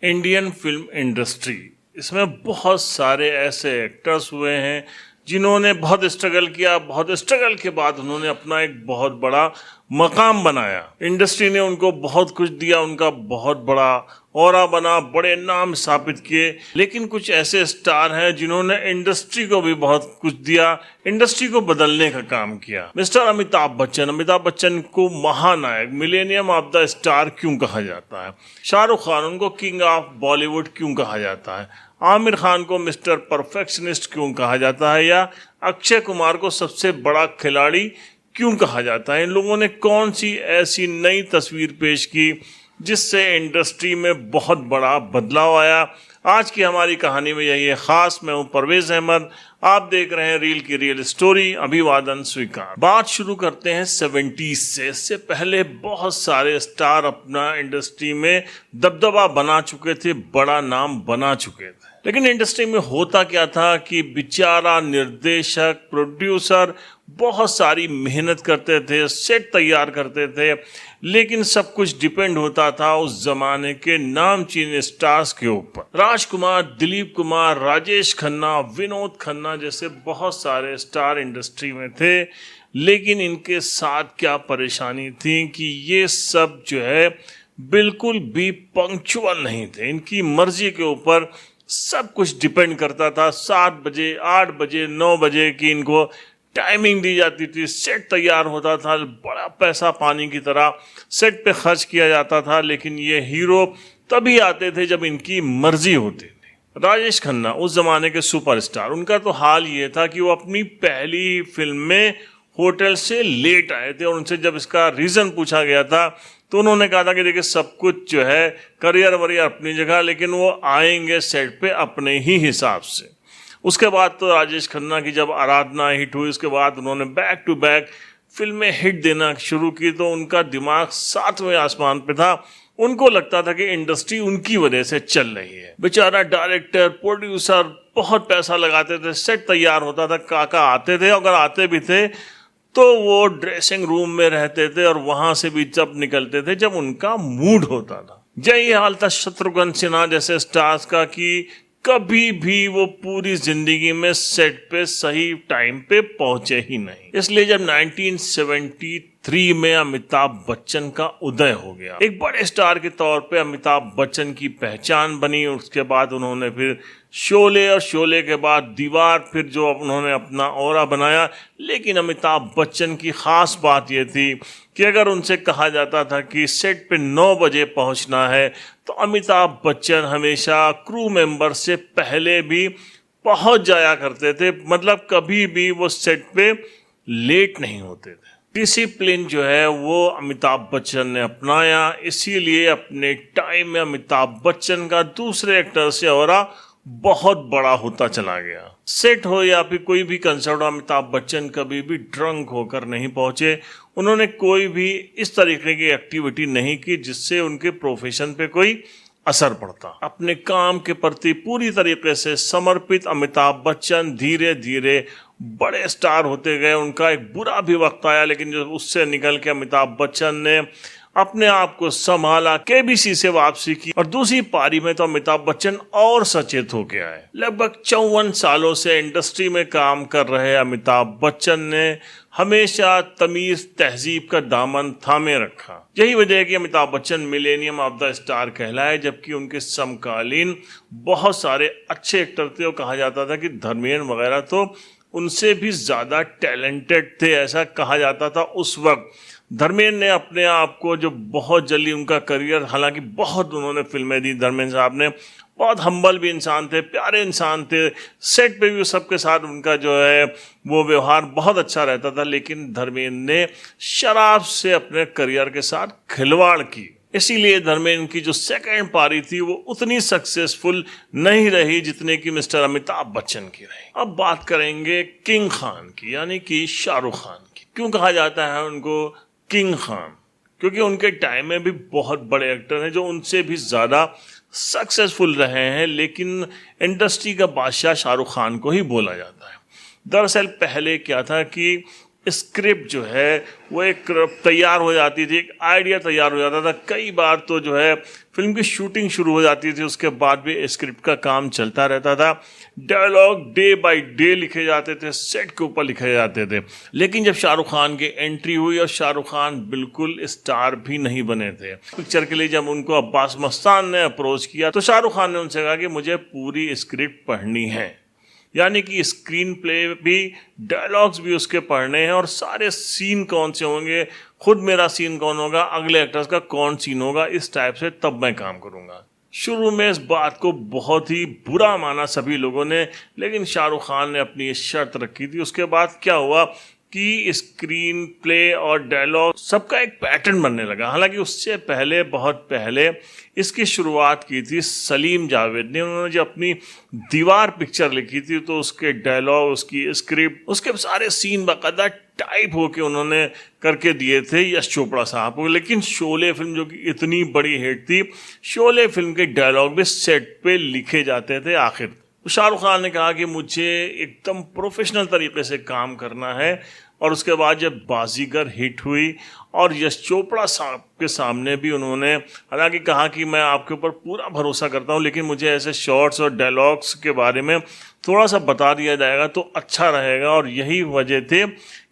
Indian film industry, इसमें बहुत सारे ऐसे एक्टर्स हुए हैं जिन्होंने बहुत स्ट्रगल किया। बहुत स्ट्रगल के बाद उन्होंने अपना एक बहुत बड़ा मकाम बनाया। इंडस्ट्री ने उनको बहुत कुछ दिया, उनका बहुत बड़ा ऑरा बना, बड़े नाम स्थापित किए। लेकिन कुछ ऐसे स्टार हैं जिन्होंने इंडस्ट्री को भी बहुत कुछ दिया, इंडस्ट्री को बदलने का काम किया। मिस्टर अमिताभ बच्चन को महानायक, मिलेनियम ऑफ द स्टार क्यों कहा जाता है? शाहरुख खान, उनको किंग ऑफ बॉलीवुड क्यों कहा जाता है? आमिर खान को मिस्टर परफेक्शनिस्ट क्यों कहा जाता है? या अक्षय कुमार को सबसे बड़ा खिलाड़ी क्यों कहा जाता है? इन लोगों ने कौन सी ऐसी नई तस्वीर पेश की जिससे इंडस्ट्री में बहुत बड़ा बदलाव आया? आज की हमारी कहानी में यही है खास। मैं हूं परवेज अहमद, आप देख रहे हैं रील की रियल स्टोरी। अभिवादन स्वीकार। बात शुरू करते हैं 70s से। इससे पहले बहुत सारे स्टार अपना इंडस्ट्री में दबदबा बना चुके थे, बड़ा नाम बना चुके थे। लेकिन इंडस्ट्री में होता क्या था कि बेचारा निर्देशक, प्रोड्यूसर बहुत सारी मेहनत करते थे, सेट तैयार करते थे, लेकिन सब कुछ डिपेंड होता था उस जमाने के नामचीन स्टार्स के ऊपर। राजकुमार, दिलीप कुमार, राजेश खन्ना, विनोद खन्ना जैसे बहुत सारे स्टार इंडस्ट्री में थे। लेकिन इनके साथ क्या परेशानी थी कि ये सब जो है बिल्कुल भी पंक्चुअल नहीं थे। इनकी मर्जी के ऊपर सब कुछ डिपेंड करता था। 7 बजे, 8 बजे, 9 बजे की इनको टाइमिंग दी जाती थी। सेट तैयार होता था, बड़ा पैसा पानी की तरह सेट पे खर्च किया जाता था। लेकिन ये हीरो तभी आते थे जब इनकी मर्जी होती थी। राजेश खन्ना उस जमाने के सुपरस्टार, उनका तो हाल ये था कि वो अपनी पहली फिल्म में होटल से लेट आए थे। और उनसे जब इसका रीज़न पूछा गया था तो उन्होंने कहा था कि देखिए सब कुछ जो है करियर वरियर अपनी जगह, लेकिन वो आएंगे सेट पे अपने ही हिसाब से। उसके बाद तो राजेश खन्ना की जब आराधना हिट हुई, उसके बाद उन्होंने बैक टू बैक फिल्में हिट देना शुरू की, तो उनका दिमाग 7वें आसमान पे था। उनको लगता था कि इंडस्ट्री उनकी वजह से चल रही है। बेचारा डायरेक्टर, प्रोड्यूसर बहुत पैसा लगाते थे, सेट तैयार होता था, काका आते थे। अगर आते भी थे तो वो ड्रेसिंग रूम में रहते थे और वहां से भी जब निकलते थे जब उनका मूड होता था। यही हाल था शत्रुघ्न सिन्हा जैसे स्टार्स का कि कभी भी वो पूरी जिंदगी में सेट पे सही टाइम पे पहुंचे ही नहीं। इसलिए जब 1973 में अमिताभ बच्चन का उदय हो गया, एक बड़े स्टार के तौर पे अमिताभ बच्चन की पहचान बनी। उसके बाद उन्होंने फिर शोले, और शोले के बाद दीवार, फिर जो उन्होंने अपना ऑरा बनाया। लेकिन अमिताभ बच्चन की खास बात यह थी कि अगर उनसे कहा जाता था कि सेट पे 9 बजे पहुंचना है, तो अमिताभ बच्चन हमेशा क्रू मेंबर से पहले भी पहुंच जाया करते थे। मतलब कभी भी वो सेट पे लेट नहीं होते थे। डिसिप्लिन जो है वो अमिताभ बच्चन ने अपनाया। इसीलिए अपने टाइम में अमिताभ बच्चन का दूसरे एक्टर से ऑरा बहुत बड़ा होता चला गया। सेट हो या फिर कोई भी कंसर्ट, अमिताभ बच्चन कभी भी ड्रंक होकर नहीं पहुंचे। उन्होंने कोई भी इस तरीके की एक्टिविटी नहीं की जिससे उनके प्रोफेशन पे कोई असर पड़ता। अपने काम के प्रति पूरी तरीके से समर्पित अमिताभ बच्चन धीरे धीरे बड़े स्टार होते गए। उनका एक बुरा भी वक्त आया, लेकिन जब उससे निकल के अमिताभ बच्चन ने अपने आप को संभाला, केबीसी से वापसी की, और दूसरी पारी में तो अमिताभ बच्चन और सचेत हो गया है। लगभग 54 सालों से इंडस्ट्री में काम कर रहे अमिताभ बच्चन ने हमेशा तमीज, तहजीब का दामन थामे रखा। यही वजह है कि Amitabh Bachchan millennium of the star कहलाए, जबकि उनके समकालीन बहुत सारे अच्छे एक्टर थे। और कहा जाता था कि धर्मेंद्र वगैरह तो उनसे भी ज़्यादा टैलेंटेड थे, ऐसा कहा जाता था उस वक्त। धर्मेंद्र ने अपने आप को जो बहुत जल्दी उनका करियर, हालांकि बहुत उन्होंने फिल्में दी, धर्मेंद्र साहब ने बहुत हम्बल भी इंसान थे, प्यारे इंसान थे। सेट पे भी सबके साथ उनका जो है वो व्यवहार बहुत अच्छा रहता था। लेकिन धर्मेंद्र ने शराब से अपने करियर के साथ खिलवाड़ की। इसीलिए धर्मेंद्र की जो सेकंड पारी थी वो उतनी सक्सेसफुल नहीं रही जितने की मिस्टर अमिताभ बच्चन की रही। अब बात करेंगे किंग खान की, यानी कि शाहरुख खान की। क्यों कहा जाता है उनको किंग खान? क्योंकि उनके टाइम में भी बहुत बड़े एक्टर हैं जो उनसे भी ज़्यादा सक्सेसफुल रहे हैं। लेकिन इंडस्ट्री का बादशाह शाहरुख खान को ही बोला जाता है। दरअसल पहले क्या था कि स्क्रिप्ट जो है वो एक तैयार हो जाती थी, एक आइडिया तैयार हो जाता था। कई बार तो जो है फिल्म की शूटिंग शुरू हो जाती थी, उसके बाद भी स्क्रिप्ट का काम चलता रहता था। डायलॉग डे बाय डे लिखे जाते थे, सेट के ऊपर लिखे जाते थे। लेकिन जब शाहरुख खान की एंट्री हुई, और शाहरुख खान बिल्कुल स्टार भी नहीं बने थे पिक्चर के लिए, जब उनको अब्बास मस्तान ने अप्रोच किया तो शाहरुख खान ने उनसे कहा कि मुझे पूरी स्क्रिप्ट पढ़नी है, यानी कि स्क्रीन प्ले भी, डायलॉग्स भी उसके पढ़ने हैं, और सारे सीन कौन से होंगे, खुद मेरा सीन कौन होगा, अगले एक्टर्स का कौन सीन होगा, इस टाइप से तब मैं काम करूंगा। शुरू में इस बात को बहुत ही बुरा माना सभी लोगों ने, लेकिन शाहरुख खान ने अपनी ये शर्त रखी थी। उसके बाद क्या हुआ कि स्क्रीन प्ले और डायलॉग सबका एक पैटर्न बनने लगा। हालांकि उससे पहले, बहुत पहले इसकी शुरुआत की थी सलीम जावेद ने। उन्होंने जो अपनी दीवार पिक्चर लिखी थी, तो उसके डायलॉग, उसकी स्क्रिप्ट, उसके सारे सीन बाकायदा टाइप होके उन्होंने करके दिए थे यश चोपड़ा साहब को। लेकिन शोले फिल्म जो कि इतनी बड़ी हिट थी, शोले फिल्म के डायलॉग भी सेट पे लिखे जाते थे आखिर। तो शाहरुख खान ने कहा कि मुझे एकदम प्रोफेशनल तरीके से काम करना है। और उसके बाद जब बाजीगर हिट हुई, और यश चोपड़ा साहब के सामने भी उन्होंने हालांकि कहा कि मैं आपके ऊपर पूरा भरोसा करता हूं, लेकिन मुझे ऐसे शॉर्ट्स और डायलॉग्स के बारे में थोड़ा सा बता दिया जाएगा तो अच्छा रहेगा। और यही वजह थे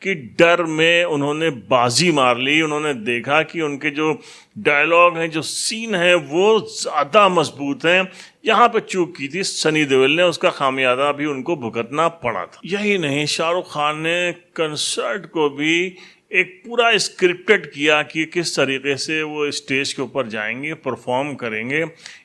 कि डर में उन्होंने बाजी मार ली। उन्होंने देखा कि उनके जो डायलॉग हैं, जो सीन हैं, वो ज़्यादा मजबूत हैं। यहाँ पे चूक की थी सनी देओल ने, उसका खामियाजा भी उनको भुगतना पड़ा था। यही नहीं, शाहरुख खान ने कंसर्ट को भी एक पूरा स्क्रिप्टेड किया कि किस तरीके से वो स्टेज के ऊपर जाएंगे, परफॉर्म करेंगे।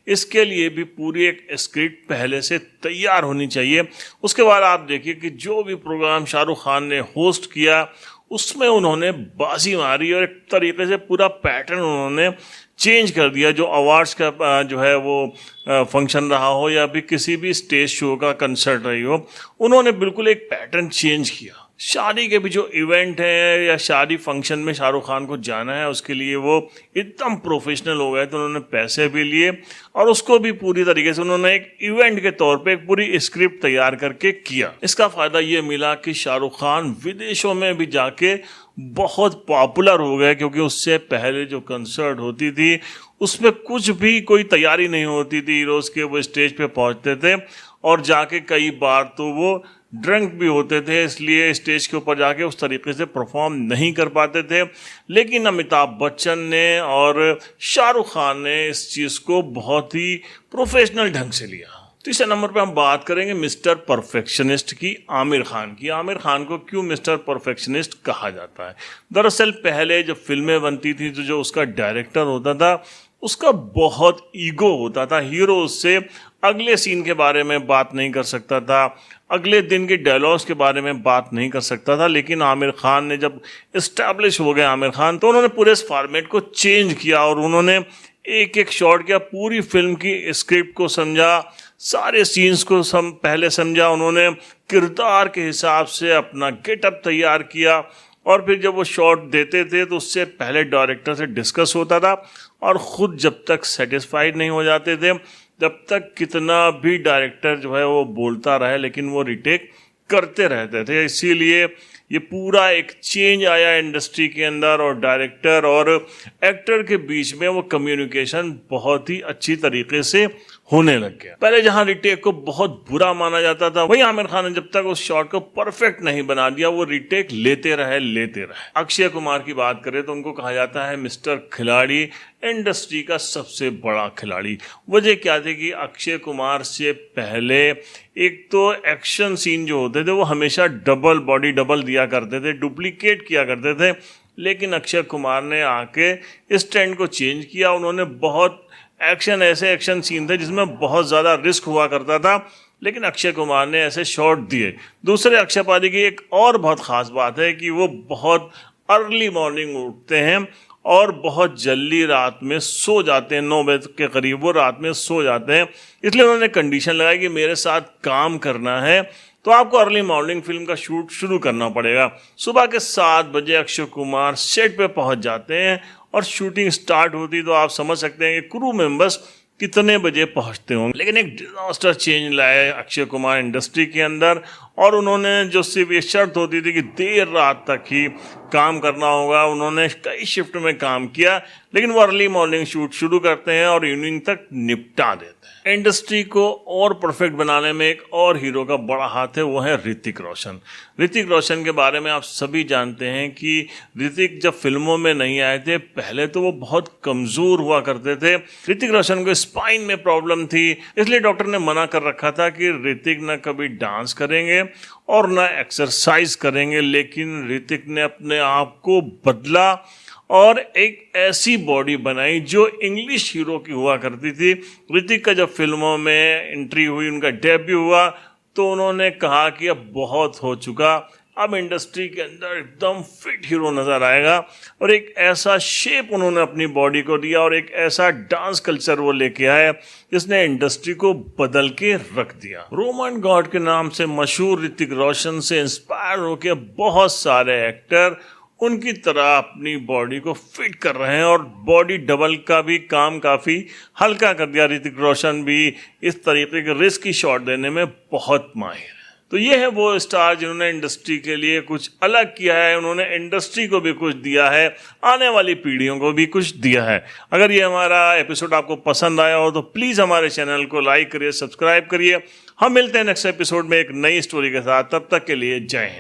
इसके लिए भी पूरी एक स्क्रिप्ट पहले से तैयार होनी चाहिए। उसके बाद आप देखिए कि जो भी प्रोग्राम शाहरुख खान ने होस्ट किया, उसमें उन्होंने बाजी मारी, और एक तरीके से पूरा पैटर्न उन्होंने चेंज कर दिया। जो अवार्ड्स का जो है वो फंक्शन रहा हो, या भी किसी भी स्टेज शो का कंसर्ट रही हो, उन्होंने बिल्कुल एक पैटर्न चेंज किया। शादी के भी जो इवेंट है या शादी फंक्शन में शाहरुख खान को जाना है, उसके लिए वो एकदम प्रोफेशनल हो गए। तो उन्होंने पैसे भी लिए, और उसको भी पूरी तरीके से उन्होंने एक इवेंट के तौर पे एक पूरी स्क्रिप्ट तैयार करके किया। इसका फ़ायदा ये मिला कि शाहरुख खान विदेशों में भी जाके बहुत पॉपुलर हो गए, क्योंकि उससे पहले जो कंसर्ट होती थी उसमें कुछ भी कोई तैयारी नहीं होती थी। हीरोज़ के वो स्टेज पे पहुंचते थे, और जाके कई बार तो वो ड्रंक भी होते थे, इसलिए स्टेज के ऊपर जाके उस तरीके से परफॉर्म नहीं कर पाते थे। लेकिन अमिताभ बच्चन ने और शाहरुख खान ने इस चीज़ को बहुत ही प्रोफेशनल ढंग से लिया। तीसरे नंबर पे हम बात करेंगे मिस्टर परफेक्शनिस्ट की, आमिर खान की। आमिर खान को क्यों मिस्टर परफेक्शनिस्ट कहा जाता है? दरअसल पहले जब फिल्में बनती थी तो जो उसका डायरेक्टर होता था, उसका बहुत ईगो होता था। हीरो उससे अगले सीन के बारे में बात नहीं कर सकता था, अगले दिन के डायलॉग्स के बारे में बात नहीं कर सकता था। लेकिन आमिर खान ने जब इस्टेब्लिश हो गए आमिर खान, तो उन्होंने पूरे इस फॉर्मेट को चेंज किया, और उन्होंने एक एक शॉट किया, पूरी फिल्म की स्क्रिप्ट को समझा, सारे सीन्स को पहले समझा। उन्होंने किरदार के हिसाब से अपना गेटअप तैयार किया, और फिर जब वो शॉट देते थे तो उससे पहले डायरेक्टर से डिस्कस होता था, और ख़ुद जब तक सेटिस्फाइड नहीं हो जाते थे, जब तक कितना भी डायरेक्टर जो है वो बोलता रहे, लेकिन वो रिटेक करते रहते थे। इसीलिए ये पूरा एक चेंज आया इंडस्ट्री के अंदर, और डायरेक्टर और एक्टर के बीच में वो कम्युनिकेशन बहुत ही अच्छी तरीके से होने लग गया। पहले जहां रिटेक को बहुत बुरा माना जाता था, वहीं आमिर खान ने जब तक उस शॉट को परफेक्ट नहीं बना दिया, वो रिटेक लेते रहे। अक्षय कुमार की बात करें तो उनको कहा जाता है मिस्टर खिलाड़ी, इंडस्ट्री का सबसे बड़ा खिलाड़ी। वजह क्या थी कि अक्षय कुमार से पहले एक तो एक्शन सीन जो होते थे वो हमेशा डबल बॉडी डबल दिया करते थे, डुप्लीकेट किया करते थे। लेकिन अक्षय कुमार ने आके इस ट्रेंड को चेंज किया। उन्होंने बहुत ऐसे एक्शन सीन थे जिसमें बहुत ज़्यादा रिस्क हुआ करता था, लेकिन अक्षय कुमार ने ऐसे शॉट दिए। दूसरे अक्षय पारी की एक और बहुत ख़ास बात है कि वो बहुत अर्ली मॉर्निंग उठते हैं और बहुत जल्दी रात में सो जाते हैं। 9 बजे के करीब वो रात में सो जाते हैं। इसलिए उन्होंने कंडीशन लगाई कि मेरे साथ काम करना है तो आपको अर्ली मॉर्निंग फिल्म का शूट शुरू करना पड़ेगा। सुबह के 7 बजे अक्षय कुमार सेट पे पहुंच जाते हैं और शूटिंग स्टार्ट होती, तो आप समझ सकते हैं कि क्रू मेंबर्स कितने बजे पहुंचते होंगे। लेकिन एक डिजास्टर चेंज लाए अक्षय कुमार इंडस्ट्री के अंदर, और उन्होंने जो सिर्फ ये शर्त होती थी कि देर रात तक ही काम करना होगा, उन्होंने कई शिफ्ट में काम किया, लेकिन वो अर्ली मॉर्निंग शूट शुरू करते हैं और इवनिंग तक निपटा देते हैं। इंडस्ट्री को और परफेक्ट बनाने में एक और हीरो का बड़ा हाथ है, वो है ऋतिक रोशन। ऋतिक रोशन के बारे में आप सभी जानते हैं कि ऋतिक जब फिल्मों में नहीं आए थे, पहले तो वो बहुत कमज़ोर हुआ करते थे। ऋतिक रोशन को स्पाइन में प्रॉब्लम थी, इसलिए डॉक्टर ने मना कर रखा था कि ऋतिक न कभी डांस करेंगे और न एक्सरसाइज करेंगे। लेकिन ऋतिक ने अपने आप को बदला और एक ऐसी बॉडी बनाई जो इंग्लिश हीरो की हुआ करती थी। ऋतिक का जब फिल्मों में एंट्री हुई, उनका डेब्यू हुआ, तो उन्होंने कहा कि अब बहुत हो चुका, अब इंडस्ट्री के अंदर एकदम फिट हीरो नज़र आएगा। और एक ऐसा शेप उन्होंने अपनी बॉडी को दिया और एक ऐसा डांस कल्चर वो लेके आए जिसने इंडस्ट्री को बदल के रख दिया। रोमन गॉड के नाम से मशहूर ऋतिक रोशन से इंस्पायर होकर बहुत सारे एक्टर उनकी तरह अपनी बॉडी को फिट कर रहे हैं और बॉडी डबल का भी काम काफ़ी हल्का कर दिया। ऋतिक रोशन भी इस तरीके के रिस्की शॉट देने में बहुत माहिर है। तो ये है वो स्टार जिन्होंने इंडस्ट्री के लिए कुछ अलग किया है, उन्होंने इंडस्ट्री को भी कुछ दिया है, आने वाली पीढ़ियों को भी कुछ दिया है। अगर ये हमारा एपिसोड आपको पसंद आया हो तो प्लीज़ हमारे चैनल को लाइक करिए, सब्सक्राइब करिए। हम मिलते हैं नेक्स्ट एपिसोड में एक नई स्टोरी के साथ। तब तक के लिए जय हिंद।